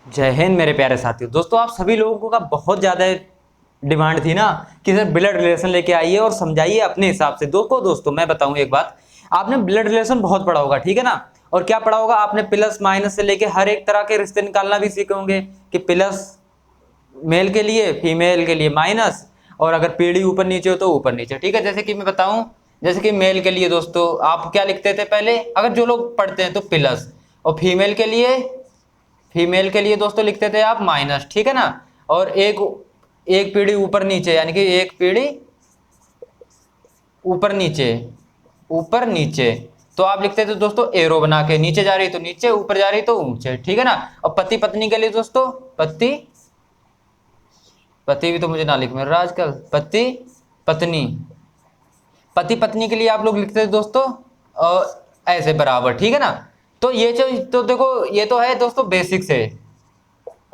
जय हिंद मेरे प्यारे साथियों। दोस्तों आप सभी लोगों का बहुत ज़्यादा डिमांड थी ना कि सर ब्लड रिलेशन लेके आइए और समझाइए अपने हिसाब से। दोस्तों मैं बताऊं एक बात, आपने ब्लड रिलेशन बहुत पढ़ा होगा, ठीक है ना। और क्या पढ़ा होगा आपने, प्लस माइनस से लेके हर एक तरह के रिश्ते निकालना भी सीखे होंगे कि प्लस मेल के लिए, फीमेल के लिए माइनस, और अगर पीढ़ी ऊपर नीचे हो तो ऊपर नीचे, ठीक है। जैसे कि मैं बताऊं, जैसे कि मेल के लिए दोस्तों आप क्या लिखते थे पहले, अगर जो लोग पढ़ते हैं तो प्लस, और फीमेल के लिए दोस्तों लिखते थे आप माइनस, ठीक है ना। और एक एक पीढ़ी ऊपर नीचे, यानी कि एक पीढ़ी ऊपर नीचे तो आप लिखते थे दोस्तों एरो बना के, नीचे जा रही तो नीचे, ऊपर जा रही तो ऊंचे, ठीक है ना। और पति पत्नी के लिए दोस्तों पति भी तो मुझे ना लिख मिल रहा आजकल, पति पत्नी के लिए आप लोग लिखते थे दोस्तों ऐसे बराबर, ठीक है ना। तो ये जो तो देखो ये तो है दोस्तों बेसिक्स है,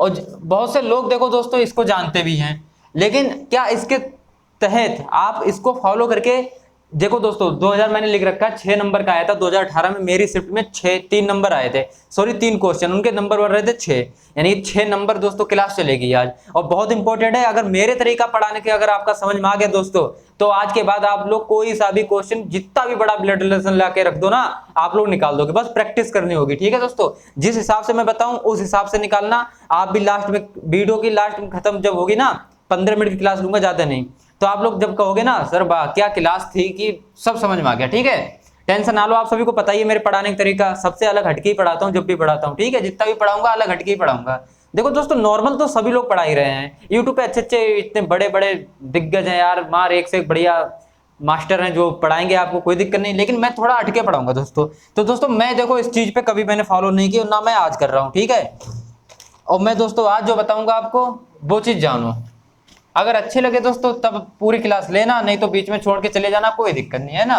और बहुत से लोग देखो दोस्तों इसको जानते भी हैं, लेकिन क्या इसके तहत आप इसको फॉलो करके देखो दोस्तों। 2000 मैंने लिख रखा है 6 नंबर का आया था 2018 में, मेरी शिफ्ट में 3 नंबर आए थे, सॉरी 3 क्वेश्चन, उनके नंबर बन रहे थे 6, यानी 6 नंबर दोस्तों क्लास चलेगी आज। और बहुत इंपॉर्टेंट है, अगर मेरे तरीका पढ़ाने के अगर आपका समझ में आ गया दोस्तों, तो आज के बाद आप लोग कोई सा भी क्वेश्चन जितना भी बड़ा ब्लड रिलेशन ला के रख दो ना, आप लोग निकाल दोगे, बस प्रैक्टिस करनी होगी, ठीक है दोस्तों। जिस हिसाब से मैं बताऊं उस हिसाब से निकालना। आप भी लास्ट में, वीडियो की लास्ट में खत्म जब होगी ना, 15 मिनट की क्लास लूंगा, ज्यादा नहीं, तो आप लोग जब कहोगे ना सर वाह क्या क्लास थी, कि सब समझ में आ गया, ठीक है। टेंशन ना लो, आप सभी को पता ही है मेरे पढ़ाने का तरीका, सबसे अलग हटके ही पढ़ाता हूँ जब भी पढ़ाता हूँ, ठीक है। जितना भी पढ़ाऊंगा अलग हटके ही पढ़ाऊंगा। देखो दोस्तों नॉर्मल तो सभी लोग पढ़ा ही रहे हैं, यूट्यूब पे अच्छे अच्छे इतने बड़े बड़े दिग्गज हैं यार, मार एक से एक बढ़िया मास्टर हैं जो पढ़ाएंगे, आपको कोई दिक्कत नहीं, लेकिन मैं थोड़ा हटके पढ़ाऊंगा दोस्तों। तो दोस्तों मैं देखो इस चीज पे कभी मैंने फॉलो नहीं की, ना मैं आज कर रहा हूँ, ठीक है। और मैं दोस्तों आज जो बताऊंगा आपको वो चीज जानो, अगर अच्छे लगे दोस्तों तब पूरी क्लास लेना, नहीं तो बीच में छोड़ के चले जाना, कोई दिक्कत नहीं है ना।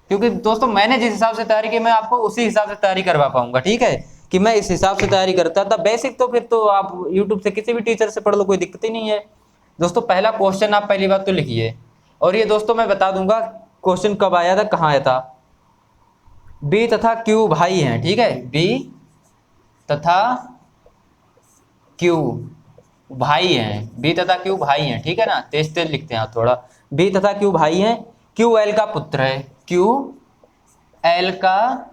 क्योंकि दोस्तों मैंने जिस हिसाब से तैयारी की मैं आपको उसी हिसाब से तैयारी करवा पाऊंगा, ठीक है। कि मैं इस हिसाब से तैयारी करता था बेसिक, तो फिर तो आप यूट्यूब से किसी भी टीचर से पढ़ लो, कोई दिक्कत ही नहीं है दोस्तों। पहला क्वेश्चन आप पहली बात तो लिखिए, और ये दोस्तों मैं बता दूंगा क्वेश्चन कब आया था, कहाँ आया था। बी तथा क्यू भाई हैं, ठीक है, बी तथा क्यू भाई हैं, बी तथा क्यू भाई हैं, ठीक है ना। तेज तेज लिखते हैं आप थोड़ा, बी तथा क्यू भाई हैं, क्यू एल का पुत्र है, क्यू एल का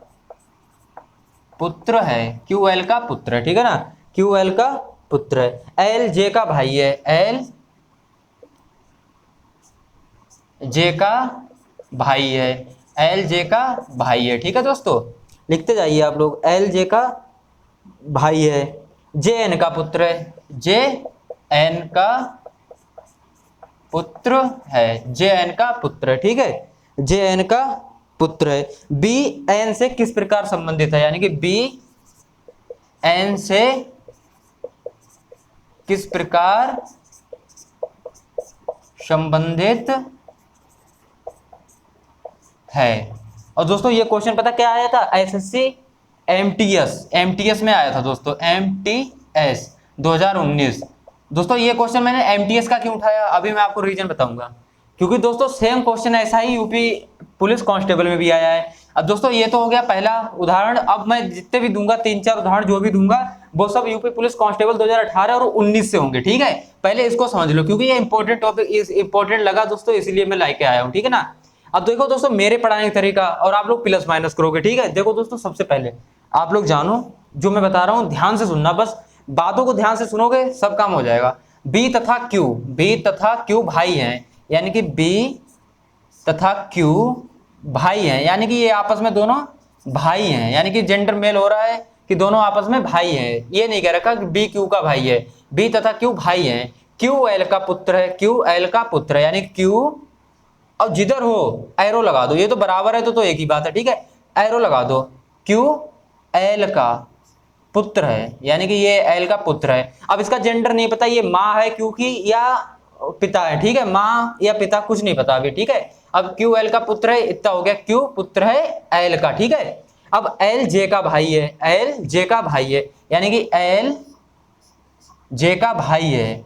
पुत्र है, क्यू एल का पुत्र है, ठीक है ना, क्यू एल का पुत्र है। एल जे का भाई है, एल जे का भाई है, एल जे का भाई है, ठीक है दोस्तों। लिखते जाइए आप लोग, एल जे का भाई है, जे एन का पुत्र है, जे एन का पुत्र है, जे एन का पुत्र है, ठीक है, जे एन का पुत्र है। बी एन से किस प्रकार संबंधित है, यानी कि बी एन से किस प्रकार संबंधित है। और दोस्तों ये क्वेश्चन पता क्या आया था, एसएससी एमटीएस में आया था दोस्तों, एमटीएस 2019। दोस्तों ये क्वेश्चन मैंने एमटीएस का क्यों उठाया, अभी मैं आपको रीजन बताऊंगा। क्योंकि दोस्तों सेम क्वेश्चन ऐसा ही यूपी पुलिस कांस्टेबल में भी आया है। अब दोस्तों ये तो हो गया पहला उदाहरण, अब मैं जितने भी दूंगा 3-4 उदाहरण जो भी दूंगा वो सब यूपी पुलिस कांस्टेबल 2018 और 19 से होंगे, ठीक है। पहले इसको समझ लो, क्योंकि ये इंपॉर्टेंट टॉपिक इंपॉर्टेंट लगा दोस्तों, इसलिए मैं लाइक आया हूँ, ठीक है ना। अब देखो दोस्तों मेरे पढ़ाने का तरीका, और आप लोग प्लस माइनस करोगे, ठीक है। देखो दोस्तों सबसे पहले आप लोग जानो जो मैं बता रहा हूं ध्यान से सुनना, बस बातों को ध्यान से सुनोगे सब काम हो जाएगा। बी तथा क्यू भाई हैं, यानी कि बी तथा क्यू भाई हैं, यानी कि ये आपस में दोनों भाई हैं, यानी कि जेंडर मेल हो रहा है कि दोनों आपस में भाई हैं। ये नहीं कह रखा कि बी क्यू का भाई है, बी तथा क्यू भाई हैं, क्यू एल का पुत्र है, क्यू एल का पुत्र है, यानी क्यू, अब जिधर हो एरो लगा दो, ये तो बराबर है तो एक ही बात है, ठीक है। एरो लगा दो, क्यू एल का पुत्र है, यानी कि ये एल का पुत्र है। अब इसका जेंडर नहीं पता, ये माँ है क्यू की या पिता है, ठीक है, माँ या पिता कुछ नहीं पता अभी, ठीक है। अब क्यू एल का पुत्र है, इतना हो गया, क्यू पुत्र है एल का, ठीक है। अब एल जे का भाई है, एल जे का भाई है, यानी कि एल जे का भाई है,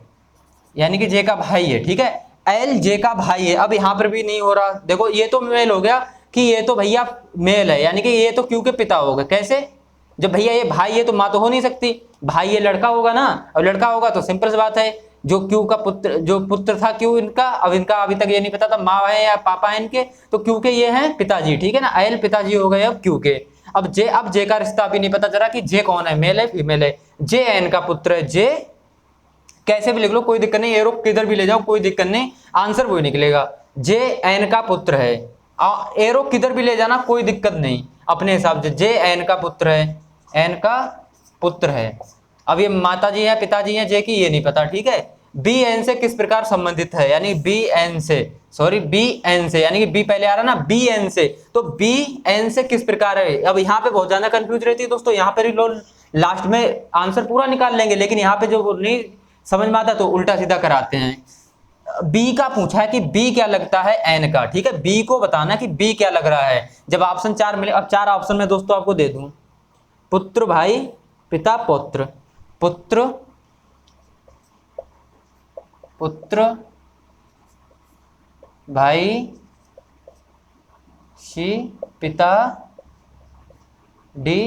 यानी कि जे का भाई है, ठीक है, एल जे का भाई है। अब यहां पर भी नहीं हो रहा, देखो ये तो मेल हो गया कि ये तो भैया मेल है, यानी कि ये तो क्यू के पिता हो गए, कैसे, जब भैया ये भाई है तो माँ तो हो नहीं सकती, भाई ये लड़का होगा ना, अब लड़का होगा तो सिंपल सी बात है, जो क्यू का पुत्र, जो पुत्र था क्यू इनका, अब इनका अभी तक ये नहीं पता था माँ है या पापा है इनके, तो क्यू के ये हैं पिताजी, ठीक है ना, एल पिताजी हो गए अब क्यू के। अब जे का रिश्ता अभी नहीं पता चला कि जे कौन है, मेल है फीमेल है, जे एन का पुत्र है, जे कैसे भी लिख लो कोई दिक्कत नहीं, एरो किधर भी ले जाओ कोई दिक्कत नहीं, आंसर वही निकलेगा, जे एन का पुत्र है, एरो किधर भी ले जाना कोई दिक्कत नहीं अपने हिसाब से, जे एन का पुत्र है, एन का पुत्र है। अब ये माता जी है पिताजी है जे की ये नहीं पता, ठीक है। बी एन से किस प्रकार संबंधित है, यानी बी एन से, सॉरी बी एन से, यानी कि बी पहले आ रहा ना, बी एन से, तो बी एन से किस प्रकार है। अब यहाँ पे बहुत ज्यादा कंफ्यूज रहती है दोस्तों, यहाँ पर लोग लास्ट में आंसर पूरा निकाल लेंगे, लेकिन यहाँ पे जो नहीं समझ में आता तो उल्टा सीधा कराते हैं। बी का पूछा है कि बी क्या लगता है एन का, ठीक है, बी को बताना कि बी क्या लग रहा है। जब ऑप्शन 4 मिले, अब 4 ऑप्शन में दोस्तों आपको दे दूं, पुत्र भाई पिता पौत्र, पुत्र पुत्र भाई सी पिता डी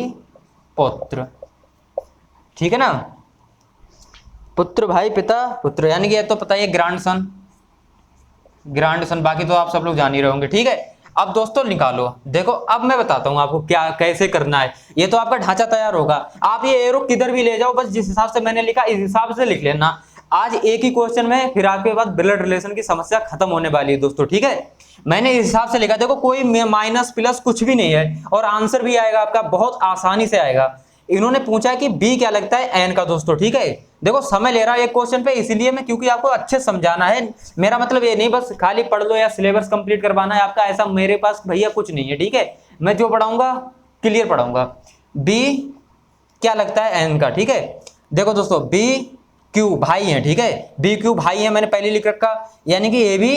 पौत्र, ठीक है ना, पुत्र भाई पिता पुत्र, यानी कि ये तो पता ही है ग्रांडसन, ग्रांडसन, बाकी तो आप सब लोग जान ही रहे होंगे, ठीक है। अब दोस्तों निकालो, देखो अब मैं बताता हूं आपको क्या कैसे करना है, ये तो आपका ढांचा तैयार होगा, आप ये एरो किधर भी ले जाओ, बस जिस हिसाब से मैंने लिखा इस हिसाब से लिख लेना। आज एक ही क्वेश्चन में फिर आपके बाद ब्लड रिलेशन की समस्या खत्म होने वाली है दोस्तों, ठीक है। मैंने इस हिसाब से लिखा, देखो कोई माइनस प्लस कुछ भी नहीं है, और आंसर भी आएगा आपका बहुत आसानी से आएगा। इन्होंने पूछा है कि बी क्या लगता है एन का दोस्तों, ठीक है। देखो समय ले रहा है एक क्वेश्चन पे, इसीलिए मैं, क्योंकि आपको अच्छे समझाना है, मेरा मतलब ये नहीं बस खाली पढ़ लो या सिलेबस कंप्लीट करवाना है आपका, ऐसा मेरे पास भैया कुछ नहीं है, ठीक है। मैं जो पढ़ाऊंगा क्लियर पढ़ाऊंगा। बी क्या लगता है एन का, ठीक है। देखो दोस्तों बी क्यू भाई है, ठीक है, बी क्यू भाई है, मैंने पहले लिख रखा, यानी कि ये भी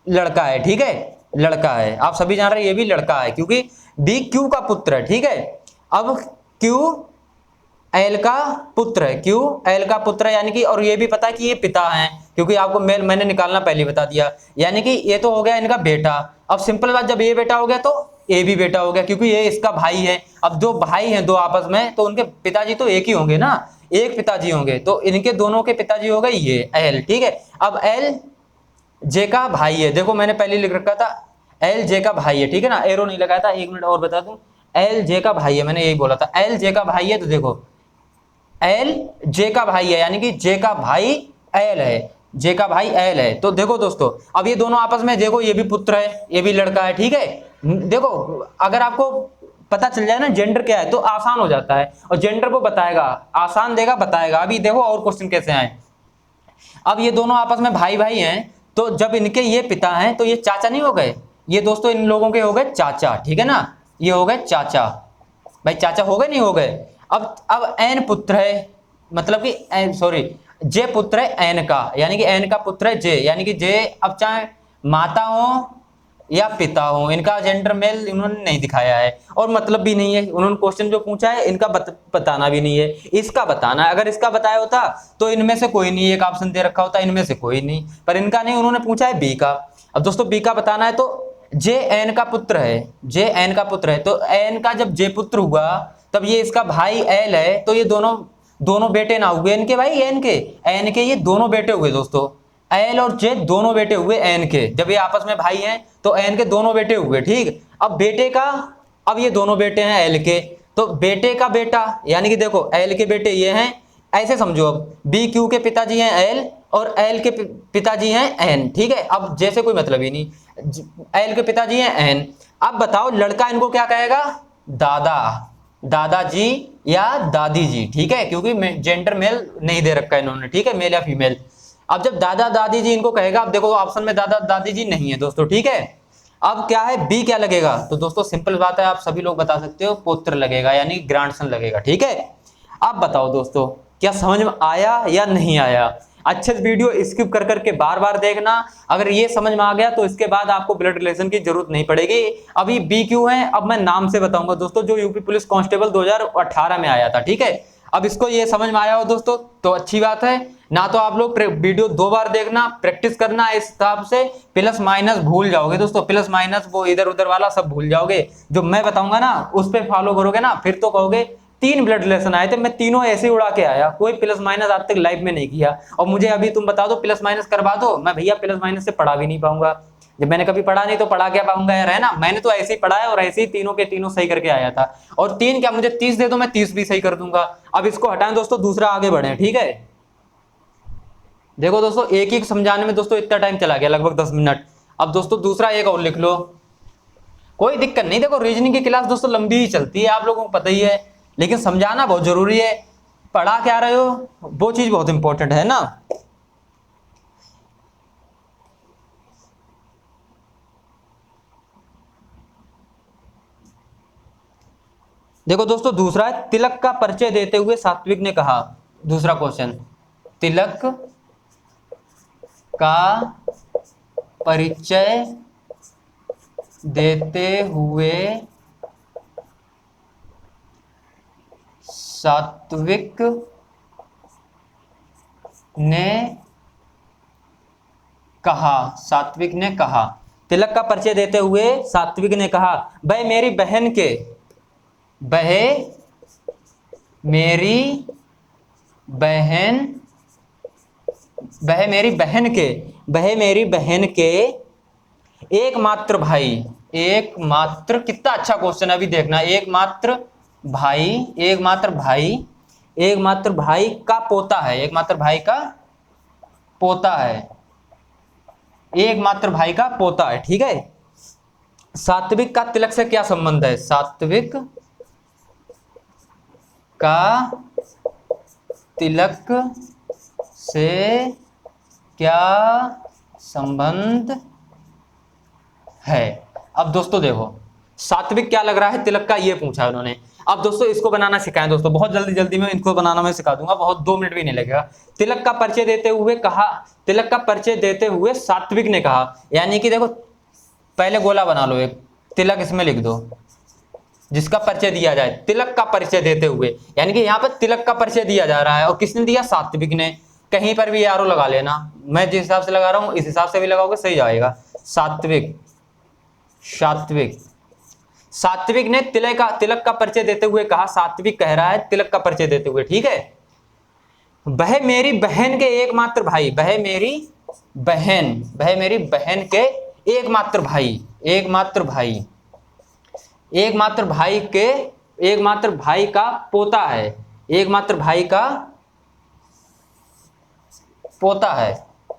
लड़का है, ठीक है, लड़का है, आप सभी जान रहे हैं ये भी लड़का है, क्योंकि बी क्यू का पुत्र है, ठीक है। अब क्यू एल का पुत्र है, क्यू एल का पुत्र है, यानी कि, और ये भी पता है कि ये पिता हैं, क्योंकि आपको मैंने निकालना पहले बता दिया, यानी कि ये तो हो गया इनका बेटा। अब सिंपल बात, जब ये बेटा हो गया तो ये भी बेटा हो गया, क्योंकि ये इसका भाई है। अब दो भाई हैं दो आपस में, तो उनके पिताजी तो एक ही होंगे ना, एक पिताजी होंगे, तो इनके दोनों के पिताजी हो गए ये एल, ठीक है। अब एल जे का भाई है, देखो मैंने पहले लिख रखा था एल जे का भाई है, ठीक है ना, एरो नहीं लगाया था, एक मिनट और बता दूं, एल जे का भाई है, मैंने यही बोला था एल जे का भाई है, तो देखो एल जे का भाई है, यानी कि जे का भाई एल है, जे का भाई एल है। तो देखो दोस्तों अब ये दोनों आपस में, देखो ये भी पुत्र है ये भी लड़का है, ठीक है। देखो अगर आपको पता चल जाए ना जेंडर क्या है तो आसान हो जाता है, और जेंडर वो बताएगा, आसान देगा बताएगा। अभी देखो और क्वेश्चन कैसे आए। अब ये दोनों आपस में भाई भाई हैं, तो जब इनके ये पिता हैं तो ये चाचा नहीं हो गए, ये दोस्तों इन लोगों के हो गए चाचा, ठीक है ना, ये हो गए चाचा, भाई चाचा हो गए नहीं हो गए। अब एन पुत्र है, मतलब कि सॉरी जे पुत्र है एन का, यानी कि एन का पुत्र है जे, यानी कि जे, अब चाहे माता हो या पिता हो, इनका जेंडर मेल इन्होंने नहीं दिखाया है, और मतलब भी नहीं है, उन्होंने क्वेश्चन जो पूछा है इनका बताना भी नहीं है, इसका बताना है। अगर इसका बताया होता तो इनमें से कोई नहीं, एक ऑप्शन दे रखा होता इनमें से कोई नहीं, पर इनका नहीं, उन्होंने पूछा है बी का। अब दोस्तों बी का बताना है, तो जे एन का पुत्र है, जे एन का पुत्र है, तो एन का जब जे पुत्र हुआ तब ये इसका भाई एल है, तो ये दोनों बेटे ना हुए इनके भाई एन के ये दोनों बेटे हुए दोस्तों, एल और जे दोनों बेटे हुए एन के, जब ये आपस में भाई हैं तो एन के दोनों बेटे हुए, ठीक। अब बेटे का, अब ये दोनों बेटे हैं एल के, तो बेटे का बेटा, यानी कि देखो एल के बेटे ये हैं, ऐसे समझो। अब बी क्यू के पिताजी हैं एल और एल के पिताजी हैं एन, ठीक है। अब जैसे कोई मतलब ही नहीं, एल के पिताजी हैं एन। अब बताओ लड़का इनको क्या कहेगा, दादाजी या दादी जी, ठीक है, क्योंकि जेंडर मेल नहीं दे रखा है इन्होंने, ठीक है, मेल या फीमेल। अब जब दादा दादी जी इनको कहेगा, अब देखो ऑप्शन में दादा दादी जी नहीं है दोस्तों, ठीक है। अब क्या है बी क्या लगेगा, तो दोस्तों सिंपल बात है, आप सभी लोग बता सकते हो, पुत्र लगेगा, यानी ग्रांडसन लगेगा, ठीक है। अब बताओ दोस्तों क्या समझ में आया या नहीं आया। अच्छे से वीडियो स्किप कर करके बार बार देखना, अगर ये समझ में आ गया तो इसके बाद आपको ब्लड रिलेशन की जरूरत नहीं पड़ेगी। अभी बी क्यू है, अब मैं नाम से बताऊंगा दोस्तों, जो यूपी पुलिस कांस्टेबल 2018 में आया था, ठीक है। अब इसको ये समझ में आया हो दोस्तों तो अच्छी बात है, ना तो आप लोग वीडियो 2 बार देखना, प्रैक्टिस करना, इस हिसाब से प्लस माइनस भूल जाओगे दोस्तों, प्लस माइनस वो इधर उधर वाला सब भूल जाओगे। जो मैं बताऊंगा ना उस पर फॉलो करोगे ना, फिर तो कहोगे 3 ब्लड रिलेशन आए थे, मैं तीनों ऐसे ही उड़ा के आया, कोई प्लस माइनस आज तक लाइफ में नहीं किया। और मुझे अभी तुम बता दो प्लस माइनस करवा दो, मैं भैया प्लस माइनस से पढ़ा भी नहीं पाऊंगा। जब मैंने कभी पढ़ा नहीं तो पढ़ा क्या पाऊंगा यार, है ना। मैंने तो ऐसे ही पढ़ा है और ऐसे ही तीनों के तीनों सही करके आया था। और 3 क्या, मुझे 30 दे दो, मैं 30 भी सही कर दूंगा। अब इसको हटाएं दोस्तों, दूसरा आगे बढ़े, ठीक है। देखो दोस्तों एक ही समझाने में दोस्तों इतना टाइम चला गया, लगभग 10 मिनट। अब दोस्तों दूसरा एक और लिख लो, कोई दिक्कत नहीं। देखो रीजनिंग की क्लास दोस्तों लंबी ही चलती है, आप लोगों को पता ही है, लेकिन समझाना बहुत जरूरी है। पढ़ा क्या रहे हो वो चीज बहुत इंपॉर्टेंट है ना। देखो दोस्तों दूसरा है, तिलक का परिचय देते हुए सात्विक ने कहा। दूसरा क्वेश्चन, तिलक का परिचय देते हुए सात्विक ने कहा। सात्विक ने कहा, तिलक का परिचय देते हुए सात्विक ने कहा, वह मेरी बहन के, वह मेरी बहन, वह मेरी बहन के, वह मेरी बहन के एकमात्र भाई, एकमात्र, कितना अच्छा क्वेश्चन है, अभी देखना। एकमात्र भाई, एकमात्र भाई, एकमात्र भाई का पोता है, एकमात्र भाई का पोता है, एकमात्र भाई का पोता है, ठीक है। सात्विक का तिलक से क्या संबंध है? सात्विक का तिलक से क्या संबंध है? अब दोस्तों देखो सात्विक क्या लग रहा है तिलक का, ये पूछा उन्होंने। अब दोस्तों इसको बनाना सिखाएं दोस्तों, बहुत जल्दी जल्दी में इनको बनाना मैं सिखा दूंगा, बहुत 2 मिनट भी नहीं लगेगा। तिलक का परिचय देते हुए कहा, तिलक का परिचय देते हुए सात्विक ने कहा, यानी कि देखो पहले गोला बना लो एक, तिलक इसमें लिख दो, जिसका परिचय दिया जाए, तिलक का परिचय देते हुए, यानी कि यहाँ पर तिलक का परिचय दिया जा रहा है, और किसने दिया? सात्विक ने। कहीं पर भी यारो लगा लेना, मैं जिस हिसाब से लगा रहा हूं इस हिसाब से भी लगाओगे सही जाएगा। सात्विक, सात्विक, सात्विक ने तिलक का परिचय देते हुए कहा, सात्विक कह रहा है तिलक का परिचय देते हुए, ठीक है। वह मेरी बहन के एकमात्र भाई, वह मेरी बहन, वह मेरी बहन के एकमात्र भाई, एकमात्र भाई, एकमात्र भाई के, एकमात्र भाई का पोता है, एकमात्र भाई का पोता है।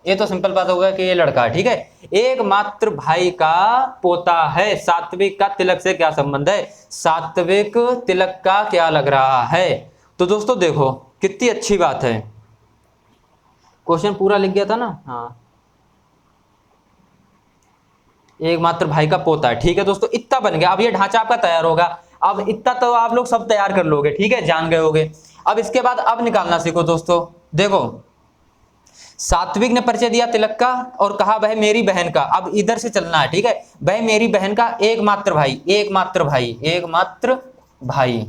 ये तो सिंपल बात होगा कि ये लड़का है, ठीक है। एकमात्र भाई का पोता है। सात्विक का तिलक से क्या संबंध है? सात्विक तिलक का क्या लग रहा है? तो दोस्तों देखो कितनी अच्छी बात है, क्वेश्चन पूरा लिख गया था ना। हाँ, एकमात्र भाई का पोता है, ठीक है दोस्तों, इतना बन गया। अब ये ढांचा आपका तैयार होगा, अब इतना तो आप लोग सब तैयार कर लोगे, ठीक है, जान गए होगे। अब इसके बाद अब निकालना सीखो दोस्तों। देखो सात्विक ने परिचय दिया तिलक का और कहा वह मेरी बहन का, अब इधर से चलना है, ठीक है। वह मेरी बहन का एकमात्र भाई, एकमात्र भाई, एकमात्र भाई,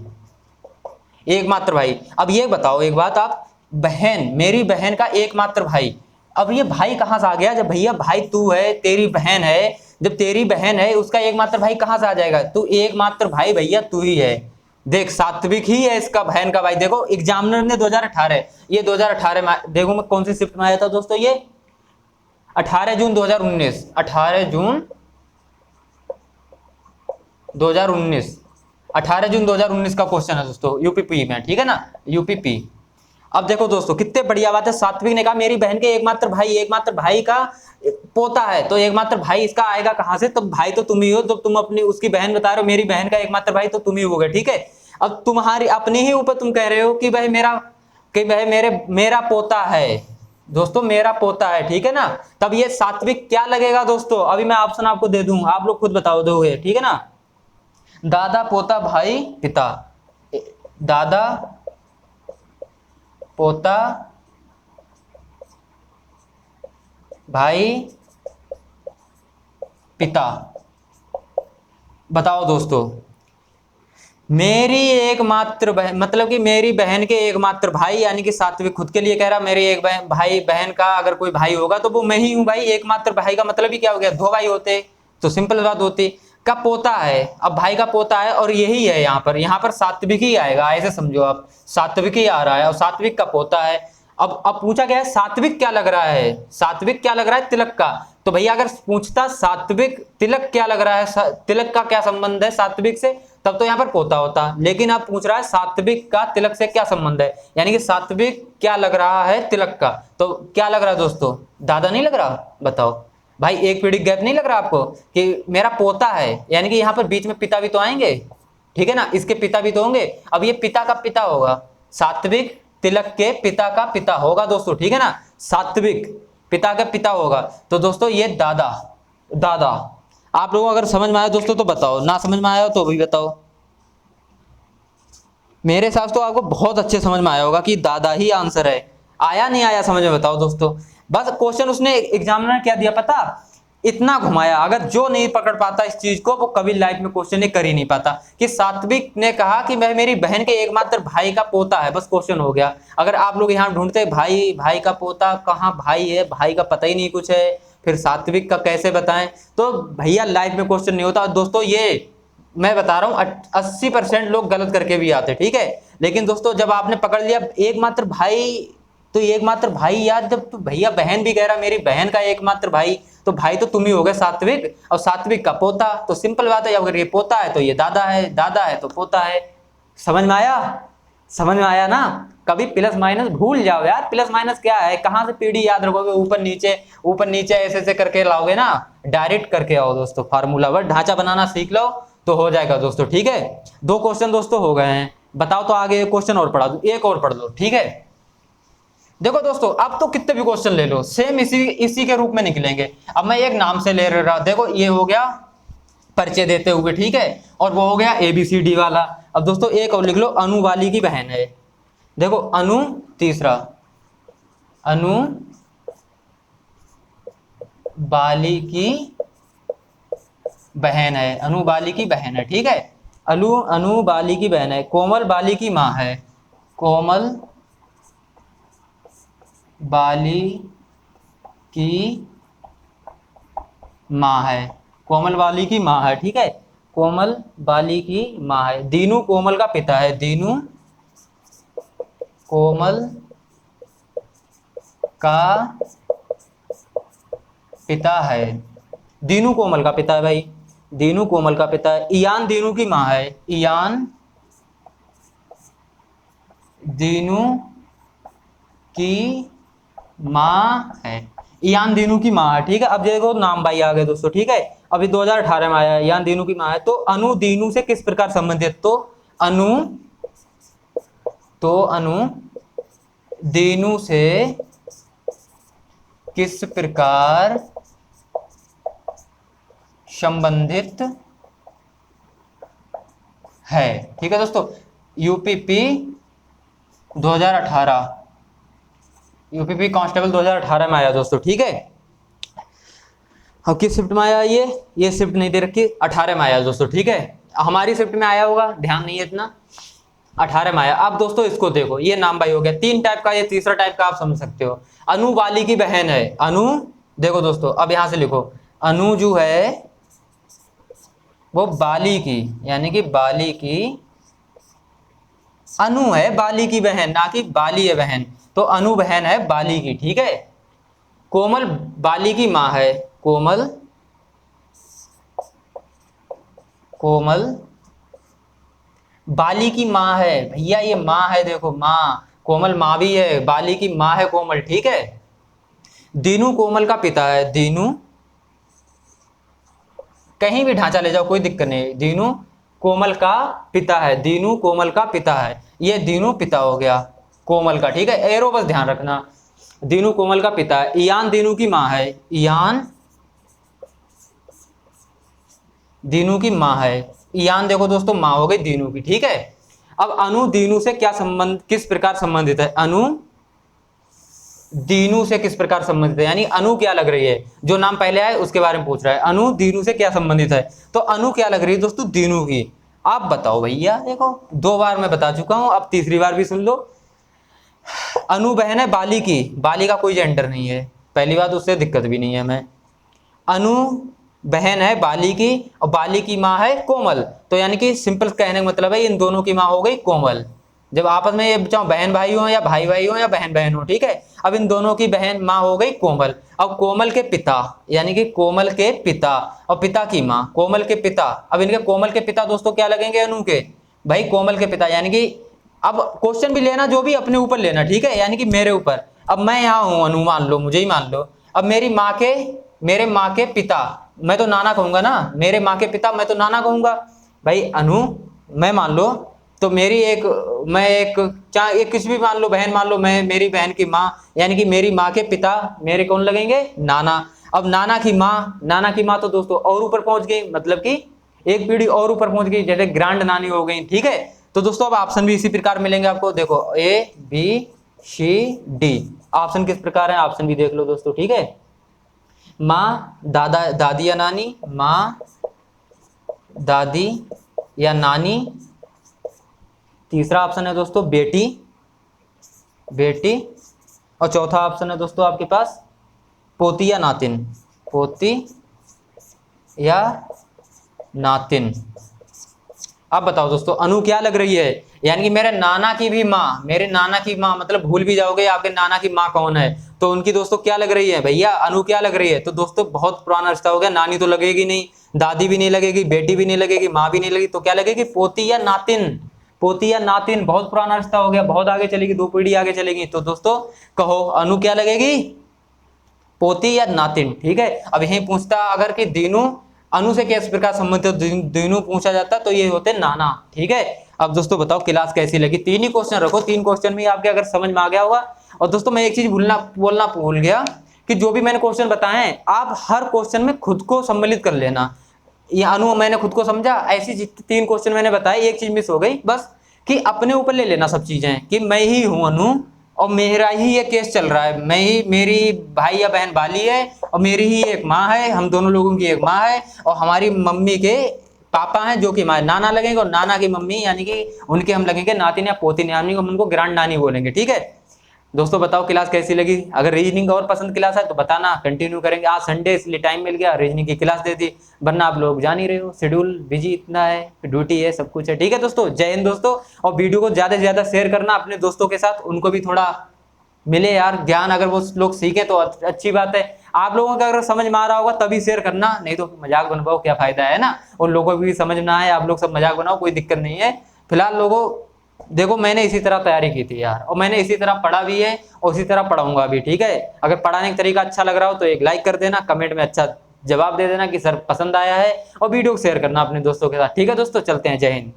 एकमात्र भाई। अब ये बताओ एक बात आप, बहन, मेरी बहन का एकमात्र भाई, अब ये भाई कहां से आ गया? जब भैया भाई तू है, तेरी बहन है, जब तेरी बहन है उसका एकमात्र भाई कहां से आ जाएगा? तू एकमात्र भाई भैया तू ही है। देख सात्विक ही है इसका बहन का भाई। देखो एग्जामिनर ने 2018, ये 2018 में, देखो मैं कौन सी शिफ्ट में आया था दोस्तों, ये 18 जून 2019, 18 जून 2019, 18 जून 2019 का क्वेश्चन है दोस्तों, यूपीपी में, ठीक है ना, यूपीपी। अब देखो दोस्तों कितने बढ़िया बात है, सात्विक ने कहा मेरी बहन के एकमात्र भाई, एकमात्र भाई का पोता है, तो एकमात्र भाई इसका आएगा कहां से? तो भाई तो तुम ही हो, तो तुम अपनी उसकी बहन बता रहे हो, मेरी बहन का एकमात्र भाई तो तुम ही होगे, ठीक है। अब तुम्हारी अपने ही ऊपर तुम कह रहे हो कि भाई मेरा, कि भाई मेरा पोता है दोस्तों, मेरा पोता है, ठीक है ना। तब ये सात्विक क्या लगेगा दोस्तों? अभी मैं ऑप्शन आपको दे दूं, आप लोग खुद बताओ दोगे, ठीक है ना। दादा, पोता, भाई, पिता, दादा, पोता, भाई, पिता। बताओ दोस्तों, मेरी एकमात्र बहन, मतलब कि मेरी बहन के एकमात्र भाई, यानी कि सात्विक खुद के लिए कह रहा मेरी एक बहन, भाई बहन का अगर कोई भाई होगा तो वो मैं ही हूं भाई। एकमात्र भाई का मतलब ही क्या हो गया, दो भाई होते तो सिंपल बात होती। का पोता है, अब भाई का पोता है और यही है यहाँ पर सात्विक ही आएगा, ऐसे समझो आप, सात्विक ही आ रहा है और सात्विक का पोता है। अब पूछा गया है सात्विक क्या लग रहा है, सात्विक क्या लग रहा है, तिलक का। तो भैया अगर पूछता सात्विक तिलक क्या लग रहा है, तिलक का क्या संबंध है सात्विक से, तब तो यहाँ पर पोता होता। लेकिन आप पूछ रहा है सात्विक का तिलक से क्या संबंध है, यानी कि सात्विक क्या लग रहा है तिलक का। तो क्या लग रहा है दोस्तों, दादा नहीं लग रहा, बताओ भाई, एक पीढ़ी गैप नहीं लग रहा आपको कि मेरा पोता है, यानी कि यहाँ पर बीच में पिता भी तो आएंगे, ठीक है ना, इसके पिता भी तो होंगे। अब ये पिता का पिता होगा, सात्विक तिलक के पिता का पिता होगा दोस्तों, ठीक है ना, सात्विक पिता का पिता होगा। तो दोस्तों ये दादा, दादा। आप लोगों को अगर समझ में आया दोस्तों तो बताओ, ना समझ में आया हो तो भी बताओ। मेरे हिसाब से तो आपको बहुत अच्छे समझ में आया होगा कि दादा ही आंसर है। आया नहीं आया समझ में, बताओ दोस्तों। बस क्वेश्चन उसने एग्जामिनर क्या दिया पता, इतना घुमाया, अगर जो नहीं पकड़ पाता इस चीज को वो कभी लाइफ में क्वेश्चन कर ही नहीं पाता। कि सात्विक ने कहा कि मैं मेरी बहन के एकमात्र भाई का पोता है, बस क्वेश्चन हो गया। अगर आप लोग यहाँ ढूंढते भाई, भाई का पोता कहाँ, भाई है, भाई का पता ही नहीं कुछ है, फिर सात्विक का कैसे बताएं, तो भैया लाइफ में क्वेश्चन नहीं होता। दोस्तों ये मैं बता रहा हूँ 80% लोग गलत करके भी आते, ठीक है। लेकिन दोस्तों जब आपने पकड़ लिया एकमात्र भाई, तो एकमात्र भाई याद, जब तो भैया बहन भी कह रहा मेरी बहन का एकमात्र भाई, तो भाई तो तुम ही हो गए सात्विक, और सात्विक का पोता, तो सिंपल बात है, अगर ये पोता है तो ये दादा है, दादा है तो पोता है। समझ में आया, समझ में आया ना। कभी प्लस माइनस भूल जाओ यार, प्लस माइनस क्या है, कहां से पीढ़ी याद रखोगे, ऊपर नीचे ऐसे ऐसे करके लाओगे ना, डायरेक्ट करके आओ दोस्तों, फार्मूला वर्ड ढांचा बनाना सीख लो तो हो जाएगा दोस्तों, ठीक है। 2 क्वेश्चन दोस्तों हो गए हैं, बताओ तो आगे क्वेश्चन और पढ़ा दूं, एक और पढ़ लो, ठीक है। देखो दोस्तों अब तो कितने भी क्वेश्चन ले लो सेम इसी के रूप में निकलेंगे। अब मैं एक नाम से ले रहा, देखो ये हो गया परिचय देते हुए, ठीक है, और वो हो गया ABCD वाला। अब दोस्तों एक और लिख लो, अनु बाली की बहन है। देखो अनु, तीसरा अनु बाली की बहन है, अनु बाली की बहन है, ठीक है। अनु बाली की बहन है, कोमल बाली की माँ है, कोमल बाली की माँ है, कोमल बाली की माँ है, ठीक है, कोमल बाली की माँ है। दीनू कोमल का पिता है, दीनू कोमल का पिता है, दीनू कोमल का पिता है भाई, दीनू कोमल का पिता है। ईयान दीनू की माँ है, ईयान दीनू की माँ है, ईयान दीनू की माँ है, ठीक है। अब देखो नाम भाई आ गए दोस्तों, ठीक है, अभी 2018 में आया, ईयान दीनू की माँ है। तो अनु दीनू से किस प्रकार संबंधित, तो अनु दीनू से किस प्रकार संबंधित है, ठीक है दोस्तों। यूपीपी 2018, यूपीपी कांस्टेबल 2018 में आया दोस्तों, ठीक है। अब किस शिफ्ट में आया, ये शिफ्ट नहीं दे रखी, 18 में आया दोस्तों, ठीक है। हमारी शिफ्ट में आया होगा, ध्यान नहीं है इतना, 18 में आया। अब दोस्तों इसको देखो, ये नाम भाई हो गया 3 टाइप का, ये तीसरा टाइप का आप समझ सकते हो। अनु बाली की बहन है, अनु, देखो दोस्तों अब यहां से लिखो, अनु जो है वो बाली की, यानी कि बाली की, अनु है बाली की बहन, ना कि बाली है बहन, तो अनु बहन है बाली की, ठीक है। कोमल बाली की माँ है, कोमल बाली की माँ है भैया, ये माँ है, देखो माँ, कोमल माँ भी है, बाली की माँ है कोमल, ठीक है। दीनू कोमल का पिता है, दीनू, कहीं भी ढांचा ले जाओ कोई दिक्कत नहीं, दीनू कोमल का पिता है, दीनू कोमल का पिता है, ये दीनू पिता हो गया कोमल का, ठीक है। एरो बस ध्यान रखना, दीनू कोमल का पिता है। ईयान दीनू की माँ है, ईयान दीनू की माँ है, ईयान देखो दोस्तों माँ हो गई दीनू की, ठीक है। अब अनु दीनू से क्या संबंध, किस प्रकार संबंधित है, अनु दीनू से किस प्रकार संबंधित है, यानी अनु क्या लग रही है, जो नाम पहले आए उसके बारे में पूछ रहा है, अनु दीनू से क्या संबंधित है। तो अनु क्या लग रही है दोस्तों, दीनू की। आप बताओ भैया, देखो 2 बार मैं बता चुका हूं, अब तीसरी बार भी सुन लो। अनु बहन है बाली की, बाली का कोई जेंडर नहीं है, पहली बात उससे दिक्कत भी नहीं है मैं। अनु बहन है बाली की और बाली की माँ है कोमल, तो यानी कि सिंपल कहने का मतलब है इन दोनों की माँ हो गई कोमल। जब आपस में ये चाहे बहन भाई हो या भाई भाई हो या बहन बहन हो, ठीक है, अब इन दोनों की बहन माँ हो गई कोमल। अब कोमल के पिता, यानी कि कोमल के पिता और पिता की माँ कोमल के पिता, अब इनके कोमल के पिता दोस्तों क्या लगेंगे अनु के, भाई कोमल के पिता, यानी कि अब क्वेश्चन भी लेना जो भी अपने ऊपर लेना, ठीक है, यानी कि मेरे ऊपर। अब मैं यहाँ हूँ अनु, मान लो, मुझे ही मान लो। अब मेरे माँ के पिता, मैं तो नाना कहूंगा ना, मेरे माँ के पिता मैं तो नाना कहूंगा। भाई अनु, मैं मान लो तो मेरी एक, मैं एक, चाहे एक कुछ भी मान लो, बहन मान लो, मैं मेरी बहन की माँ, यानी कि मेरी माँ के पिता मेरे कौन लगेंगे, नाना। अब नाना की माँ, नाना की माँ तो दोस्तों और ऊपर पहुंच गई, मतलब कि एक पीढ़ी और ऊपर पहुंच गई, जैसे ग्रांड नानी हो गई, ठीक है। तो दोस्तों अब ऑप्शन भी इसी प्रकार मिलेंगे आपको, देखो A B C D option किस प्रकार है, ऑप्शन भी देख लो दोस्तों, ठीक है। माँ, दादा, दादी या नानी, माँ, दादी या नानी। तीसरा ऑप्शन है दोस्तों बेटी, बेटी। और चौथा ऑप्शन है दोस्तों आपके पास पोती या नातिन, पोती या नातिन। अब बताओ दोस्तों अनु क्या लग रही है, यानी कि मेरे नाना की भी माँ, मेरे नाना की माँ, मतलब भूल भी जाओगे आपके नाना की माँ कौन है, तो उनकी दोस्तों क्या लग रही है भैया, अनु क्या लग रही है। तो दोस्तों बहुत पुराना रिश्ता हो गया, नानी तो लगेगी नहीं, दादी भी नहीं लगेगी, बेटी भी नहीं लगेगी, माँ भी नहीं लगेगी, तो क्या लगेगी, पोती या नातिन, पोती या नातिन। बहुत पुराना रिश्ता हो गया, बहुत आगे चलेगी, 2 पीढ़ी आगे चलेगी। तो दोस्तों कहो अनु क्या लगेगी, पोती या नातिन, ठीक है। अब यही पूछता अगर कि दीनू अनु से किस प्रकार संबंधित, दीनू पूछा जाता तो ये होते नाना, ठीक है। अब दोस्तों बताओ क्लास कैसी लगी, 3 ही क्वेश्चन रखो, 3 क्वेश्चन में आपके अगर समझ में आ गया होगा। और दोस्तों मैं एक चीज बोलना भूल गया कि जो भी मैंने क्वेश्चन बताए हैं आप हर क्वेश्चन में खुद को सम्मिलित कर लेना। ये अनु मैंने खुद को समझा, ऐसी जितने 3 क्वेश्चन मैंने बताए, एक चीज मिस हो गई बस, कि अपने ऊपर ले लेना सब चीजें, कि मैं ही हूं अनु और मेरा ही ये केस चल रहा है, मैं ही, मेरी भाई या बहन बाली है और मेरी ही एक माँ है, हम दोनों लोगों की एक माँ है, और हमारी मम्मी के पापा हैं जो कि हमारे नाना लगेंगे, और नाना की मम्मी यानी कि उनके हम लगेंगे नातिन या पोती, यानी हम उनको ग्रांड नानी बोलेंगे, ठीक है। दोस्तों बताओ क्लास कैसी लगी, अगर रीजनिंग और पसंद क्लास है तो बताना, कंटिन्यू करेंगे। आज संडे इसलिए टाइम मिल गया, रीजनिंग की क्लास दे दी, वरना आप लोग जान ही रहे हो शेड्यूल बिजी इतना है, ड्यूटी है, सब कुछ है, ठीक है दोस्तों। जय हिंद दोस्तों, और वीडियो को ज्यादा से ज्यादा शेयर करना अपने दोस्तों के साथ, उनको भी थोड़ा मिले यार ज्ञान, अगर वो लोग सीखे तो अच्छी बात है। आप लोगों को अगर समझ में आ रहा होगा तभी शेयर करना, नहीं तो मजाक बनवाओ, क्या फायदा है ना, उन लोगों को भी समझ में आए, आप लोग सब मजाक बनाओ, कोई दिक्कत नहीं है। फिलहाल लोगों देखो मैंने इसी तरह तैयारी की थी यार, और मैंने इसी तरह पढ़ा भी है और इसी तरह पढ़ाऊंगा भी, ठीक है। अगर पढ़ाने का तरीका अच्छा लग रहा हो तो एक लाइक कर देना, कमेंट में अच्छा जवाब दे देना कि सर पसंद आया है, और वीडियो को शेयर करना अपने दोस्तों के साथ, ठीक है दोस्तों। चलते हैं, जय हिंद।